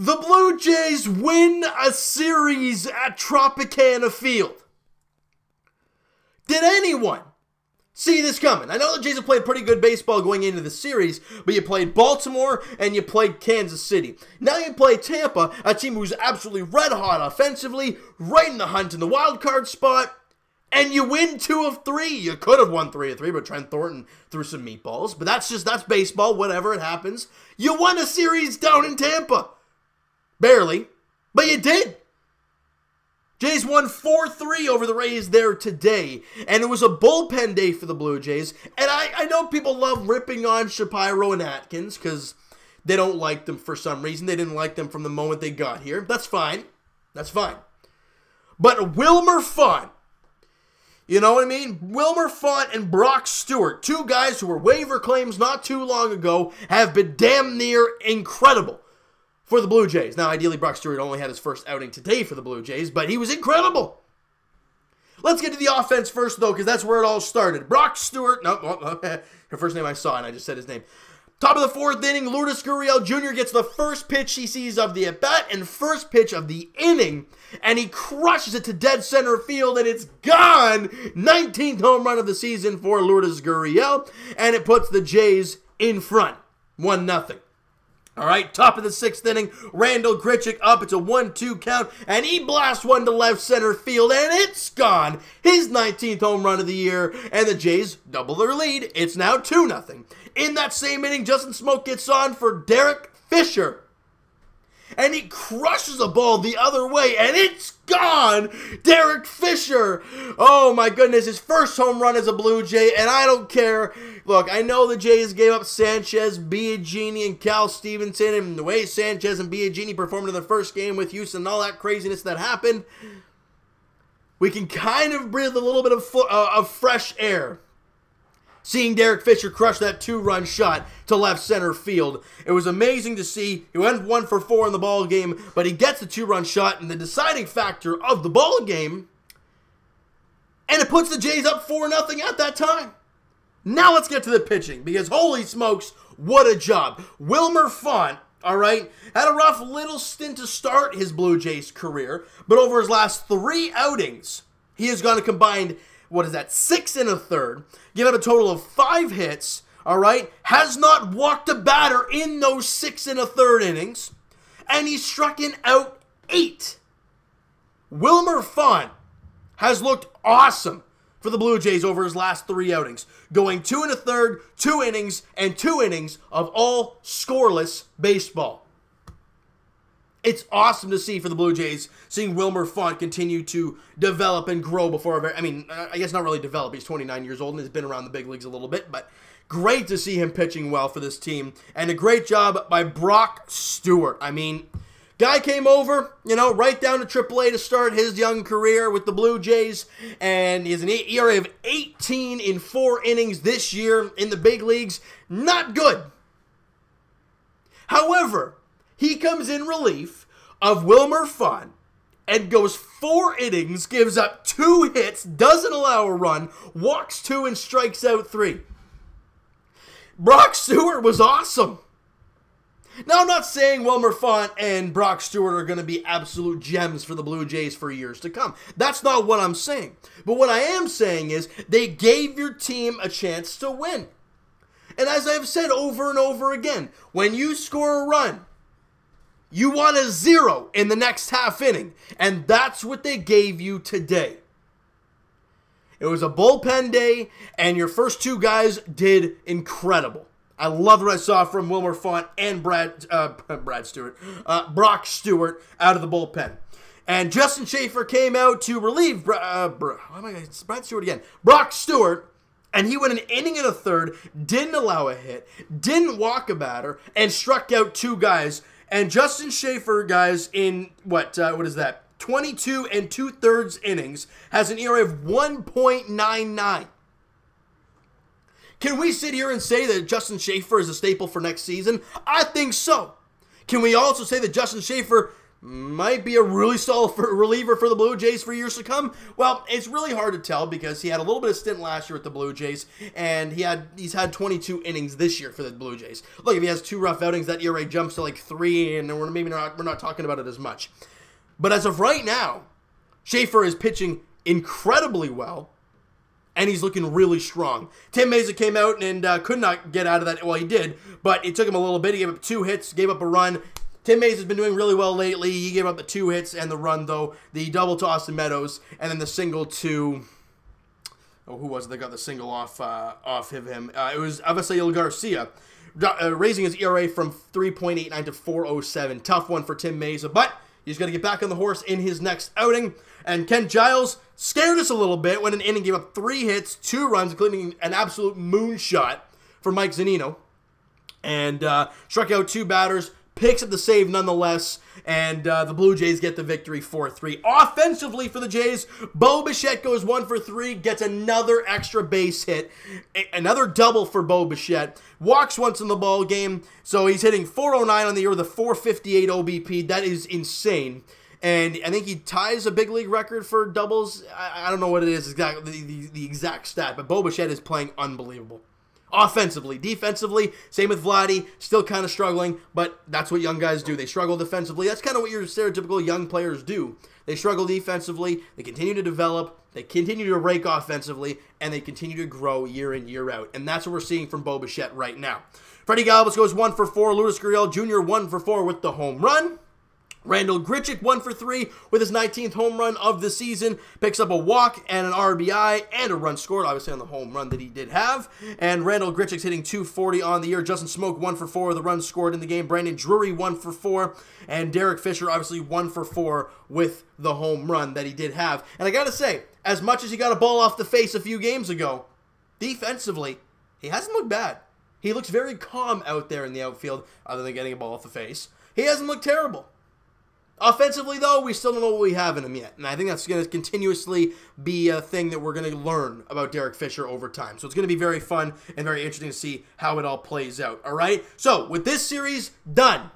The Blue Jays win a series at Tropicana Field. Did anyone see this coming? I know the Jays have played pretty good baseball going into the series, but you played Baltimore and you played Kansas City. Now you play Tampa, a team who's absolutely red hot offensively, right in the hunt in the wild card spot, and you win 2 of 3. You could have won 3 of 3, but Trent Thornton threw some meatballs. But that's baseball, whatever, it happens. You won a series down in Tampa. Barely, but you did. Jays won 4-3 over the Rays there today, and it was a bullpen day for the Blue Jays. And I know people love ripping on Shapiro and Atkins because they don't like them for some reason. They didn't like them from the moment they got here. That's fine. That's fine. But Wilmer Font, you know what I mean? Wilmer Font and Brock Stewart, 2 guys who were waiver claims not too long ago, have been damn near incredible for the Blue Jays. Now, ideally, Brock Stewart only had his first outing today for the Blue Jays, but he was incredible. Let's get to the offense first, though, because that's where it all started. Brock Stewart, her first name I saw, and I just said his name. Top of the 4th inning, Lourdes Gurriel Jr. gets the first pitch he sees of the at-bat and first pitch of the inning, and he crushes it to dead center field, and it's gone. 19th home run of the season for Lourdes Gurriel, and it puts the Jays in front, 1-0. All right, top of the 6th inning, Randall Grichuk up. It's a 1-2 count, and he blasts one to left center field, and it's gone. His 19th home run of the year, and the Jays double their lead. It's now 2-0. In that same inning, Justin Smoke gets on for Derek Fisher, and he crushes a ball the other way, and it's gone. Derek Fisher. Oh, my goodness, his first home run as a Blue Jay, and I don't care. Look, I know the Jays gave up Sanchez, Biagini, and Cal Stevenson, and the way Sanchez and Biagini performed in their first game with Houston and all that craziness that happened, we can kind of breathe a little bit of fresh air seeing Derek Fisher crush that 2-run shot to left center field. It was amazing to see. He went 1 for 4 in the ball game, but he gets the 2-run shot and the deciding factor of the ball game, and it puts the Jays up 4-0 at that time. Now let's get to the pitching, because holy smokes, what a job. Wilmer Font, all right, had a rough little stint to start his Blue Jays career, but over his last 3 outings, he has gone a combined, 6 1/3, given up a total of 5 hits, all right, has not walked a batter in those 6 1/3 innings, and he struck out 8. Wilmer Font has looked awesome for the Blue Jays over his last 3 outings, going 2 1/3, 2 innings, and 2 innings of all scoreless baseball. It's awesome to see for the Blue Jays, seeing Wilmer Font continue to develop and grow before, I guess not really develop. He's 29 years old and has been around the big leagues a little bit, but great to see him pitching well for this team. And a great job by Brock Stewart. I mean, guy came over, right down to AAA to start his young career with the Blue Jays, and he has an ERA of 18 in 4 innings this year in the big leagues. Not good. However, he comes in relief of Wilmer Font and goes 4 innings, gives up 2 hits, doesn't allow a run, walks 2 and strikes out 3. Brock Stewart was awesome. Now, I'm not saying Wilmer Font and Brock Stewart are going to be absolute gems for the Blue Jays for years to come. That's not what I'm saying. But what I am saying is they gave your team a chance to win. And as I've said over and over again, when you score a run, you want a 0 in the next half inning. And that's what they gave you today. It was a bullpen day, and your first 2 guys did incredible. I loved what I saw from Wilmer Font and Brock Stewart out of the bullpen. And Justin Schaefer came out to relieve Brock Stewart, and he went 1 inning and 1/3, didn't allow a hit, didn't walk a batter, and struck out 2 guys. And Justin Schaefer, guys, in 22 2/3 innings, has an ERA of 1.99. Can we sit here and say that Justin Schaefer is a staple for next season? I think so. Can we also say that Justin Schaefer might be a really solid reliever for the Blue Jays for years to come? Well, it's really hard to tell because he had a little bit of stint last year with the Blue Jays, and he's had 22 innings this year for the Blue Jays. Look, if he has 2 rough outings, that ERA jumps to like 3, and we're not talking about it as much. But as of right now, Schaefer is pitching incredibly well, and he's looking really strong. Tim Mayza came out and could not get out of that. Well, he did, but it took him a little bit. He gave up 2 hits, gave up a run. Tim Mayza has been doing really well lately. He gave up the 2 hits and the run, though. The double to Austin Meadows, and then the single to... Oh, who was it that got the single off of him? It was Avisail Garcia, raising his ERA from 3.89 to 4.07. Tough one for Tim Mayza, but he's got to get back on the horse in his next outing. And Ken Giles scared us a little bit when an inning gave up 3 hits, 2 runs, including an absolute moonshot for Mike Zunino. And struck out 2 batters. Picks up the save nonetheless, and the Blue Jays get the victory 4-3. Offensively for the Jays, Bo Bichette goes 1 for 3, gets another extra base hit, another double for Bo Bichette, walks once in the ball game, so he's hitting 409 on the year with a 458 OBP. That is insane. And I think he ties a big league record for doubles. I don't know what it is exactly, the exact stat, but Bo Bichette is playing unbelievable. Offensively. Defensively, same with Vladdy, still kind of struggling, but that's what young guys do. They struggle defensively. That's kind of what your stereotypical young players do. They struggle defensively, they continue to develop, they continue to rake offensively, and they continue to grow year in, year out. And that's what we're seeing from Bo Bichette right now. Freddie Galvis goes 1 for 4. Lourdes Gurriel Jr. 1 for 4 with the home run. Randall Grichuk 1 for 3 with his 19th home run of the season. Picks up a walk and an RBI and a run scored, obviously on the home run that he did have. And Randall Grichuk's hitting 240 on the year. Justin Smoke 1 for 4 with a run scored in the game. Brandon Drury 1 for 4. And Derek Fisher obviously 1 for 4 with the home run that he did have. And I gotta say, as much as he got a ball off the face a few games ago, defensively, he hasn't looked bad. He looks very calm out there in the outfield, other than getting a ball off the face. He hasn't looked terrible. Offensively, though, we still don't know what we have in him yet. And I think that's going to continuously be a thing that we're going to learn about Derek Fisher over time. So it's going to be very fun and very interesting to see how it all plays out. All right? So with this series done,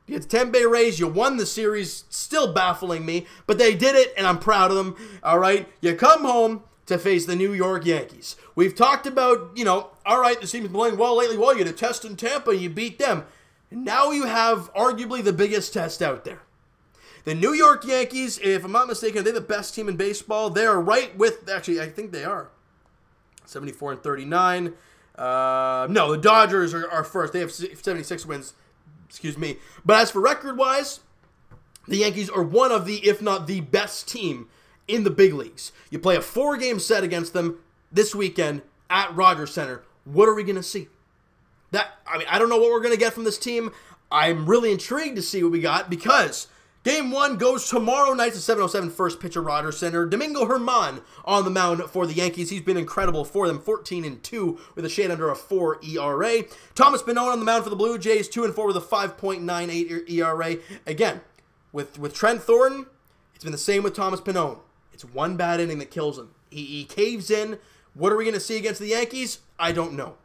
you get the Tampa Bay Rays. You won the series. Still baffling me. But they did it, and I'm proud of them. All right? You come home to face the New York Yankees. We've talked about, all right, the team's been playing well lately. Well, you had a test in Tampa, and you beat them. And now you have arguably the biggest test out there. The New York Yankees, if I'm not mistaken, are they the best team in baseball? They are right with, actually, I think they are. 74 and 39. No, the Dodgers are first. They have 76 wins. Excuse me. But as for record-wise, the Yankees are one of the, if not the best team in the big leagues. You play a 4-game set against them this weekend at Rogers Center. What are we going to see? I don't know what we're going to get from this team. I'm really intrigued to see what we got because Game 1 goes tomorrow night to 7:07 first pitch at Rogers Center. Domingo Germán on the mound for the Yankees. He's been incredible for them, 14-2 with a shade under a 4 ERA. Thomas Pannone on the mound for the Blue Jays, 2-4 with a 5.98 ERA. Again, with Trent Thornton, it's been the same with Thomas Pannone. It's one bad inning that kills him. He caves in. What are we going to see against the Yankees? I don't know.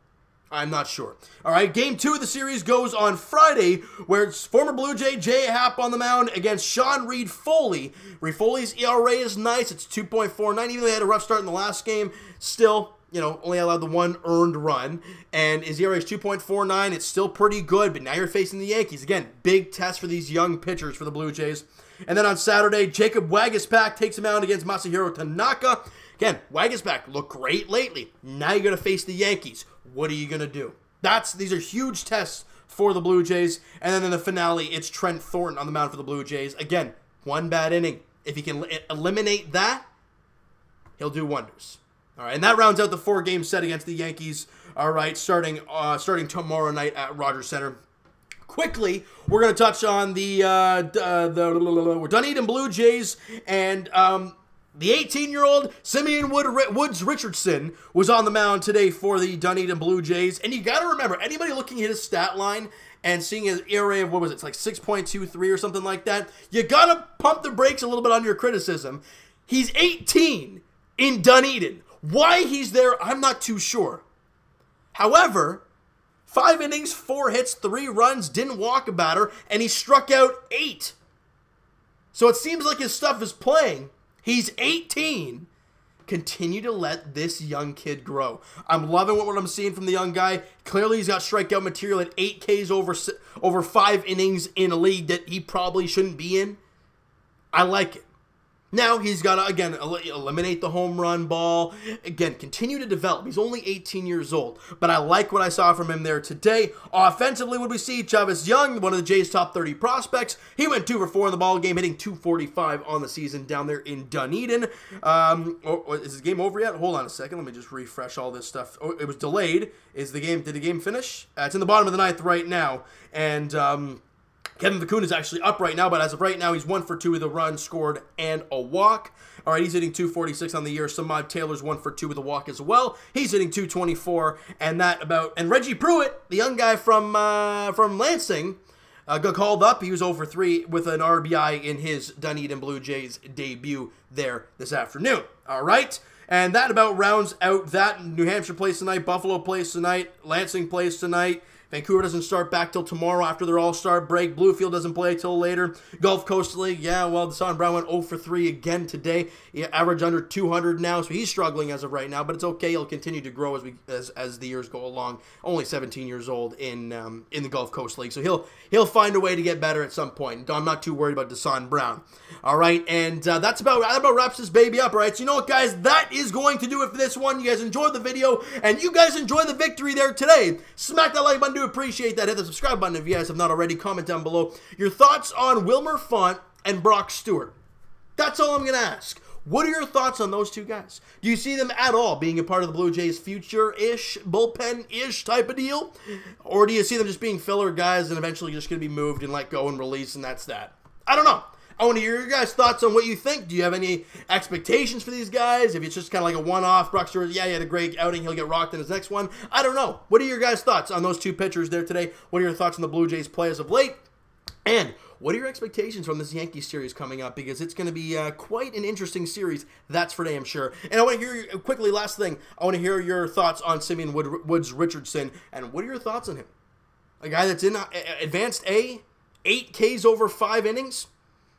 I'm not sure. All right, Game 2 of the series goes on Friday, where it's former Blue Jay Jay Happ on the mound against Sean Reid-Foley. Reid-Foley's ERA is nice. It's 2.49. Even though they had a rough start in the last game, still, only allowed the 1 earned run. And his ERA is 2.49. It's still pretty good, but now you're facing the Yankees. Again, big test for these young pitchers for the Blue Jays. And then on Saturday, Jacob Waguespack takes him out against Masahiro Tanaka. Again, Waguespack looked great lately. Now you're going to face the Yankees. What are you going to do? These are huge tests for the Blue Jays. And then in the finale, it's Trent Thornton on the mound for the Blue Jays. Again, one bad inning. If he can eliminate that, he'll do wonders. All right, and that rounds out the 4-game set against the Yankees. All right, starting tomorrow night at Rogers Center. Quickly, we're going to touch on the Dunedin Blue Jays and the 18-year-old Simeon Woods Richardson was on the mound today for the Dunedin Blue Jays. And you got to remember, anybody looking at his stat line and seeing his ERA of, what was it, it's like 6.23 or something like that, you got to pump the brakes a little bit on your criticism. He's 18 in Dunedin. Why he's there, I'm not too sure. However, 5 innings, 4 hits, 3 runs, didn't walk a batter, and he struck out 8. So it seems like his stuff is playing. He's 18. Continue to let this young kid grow. I'm loving what I'm seeing from the young guy. Clearly, he's got strikeout material at 8 Ks over 5 innings in a league that he probably shouldn't be in. I like it. Now, he's got to, again, eliminate the home run ball. Again, continue to develop. He's only 18 years old, but I like what I saw from him there today. Offensively, what we see, Chavis Young, one of the Jays' top 30 prospects. He went 2 for 4 in the ball game, hitting .245 on the season down there in Dunedin. Is the game over yet? Hold on a second. Let me just refresh all this stuff. Oh, it was delayed. Did the game finish? It's in the bottom of the 9th right now, and Kevin Vicun is actually up right now, but as of right now, he's 1 for 2 with a run scored and a walk. All right, he's hitting .246 on the year. Samad Taylor's 1 for 2 with a walk as well. He's hitting .224, and Reggie Pruitt, the young guy from Lansing, got called up. He was 0 for 3 with an RBI in his Dunedin Blue Jays debut there this afternoon. All right. And that about rounds out that. New Hampshire plays tonight. Buffalo plays tonight. Lansing plays tonight. Vancouver doesn't start back till tomorrow after their all-star break. Bluefield doesn't play till later. Gulf Coast League, yeah, well, Deshaun Brown went 0 for 3 again today. He averaged under 200 now, so he's struggling as of right now, but it's okay. He'll continue to grow as the years go along. Only 17 years old in the Gulf Coast League, so he'll find a way to get better at some point. I'm not too worried about Deshaun Brown. All right, and that about wraps this baby up, all right? So you know what, guys? That is going to do it for this one. You guys enjoyed the video, and you guys enjoyed the victory there today. Smack that like button. Do appreciate that. Hit the subscribe button if you guys have not already. Comment down below your thoughts on Wilmer Font and Brock Stewart. That's all I'm going to ask. What are your thoughts on those two guys? Do you see them at all being a part of the Blue Jays' future-ish, bullpen-ish type of deal? Or do you see them just being filler guys and eventually just going to be moved and let go and released, and that's that? I don't know. I want to hear your guys' thoughts on what you think. Do you have any expectations for these guys? If it's just kind of like a one-off, Brock Stewart, yeah, he had a great outing, he'll get rocked in his next one. I don't know. What are your guys' thoughts on those two pitchers there today? What are your thoughts on the Blue Jays' play as of late? And what are your expectations from this Yankees series coming up? Because it's going to be quite an interesting series, that's for damn sure. And I want to hear, quickly, last thing, I want to hear your thoughts on Simeon Woods Richardson. And what are your thoughts on him? A guy that's in advanced A, 8 Ks over 5 innings?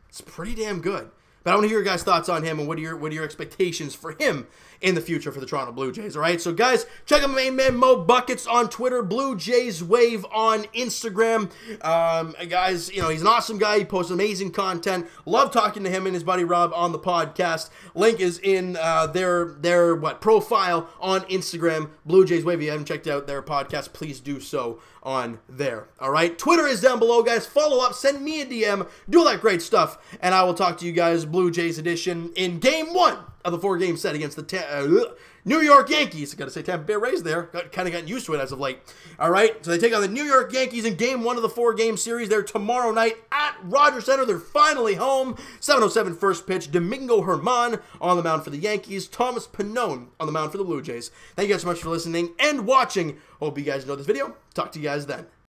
It's pretty damn good. But I want to hear your guys' thoughts on him and what are your expectations for him in the future for the Toronto Blue Jays. All right, so guys, check out my main man Mo Buckets on Twitter, Blue Jays Wave on Instagram. Guys, you know, he's an awesome guy. He posts amazing content. Love talking to him and his buddy Rob on the podcast. Link is in their profile on Instagram, Blue Jays Wave. If you haven't checked out their podcast, please do so on there. All right, Twitter is down below, guys. Follow up, send me a DM, do all that great stuff, and I will talk to you guys Blue Jays edition in Game 1 of the 4-game set against the New York Yankees. I got to say Tampa Bay Rays there. Kind of gotten used to it as of late. All right, so they take on the New York Yankees in Game 1 of the 4-game series. They're tomorrow night at Rogers Center. They're finally home. 7:07 first pitch. Domingo Germán on the mound for the Yankees. Thomas Pannone on the mound for the Blue Jays. Thank you guys so much for listening and watching. Hope you guys enjoyed this video. Talk to you guys then.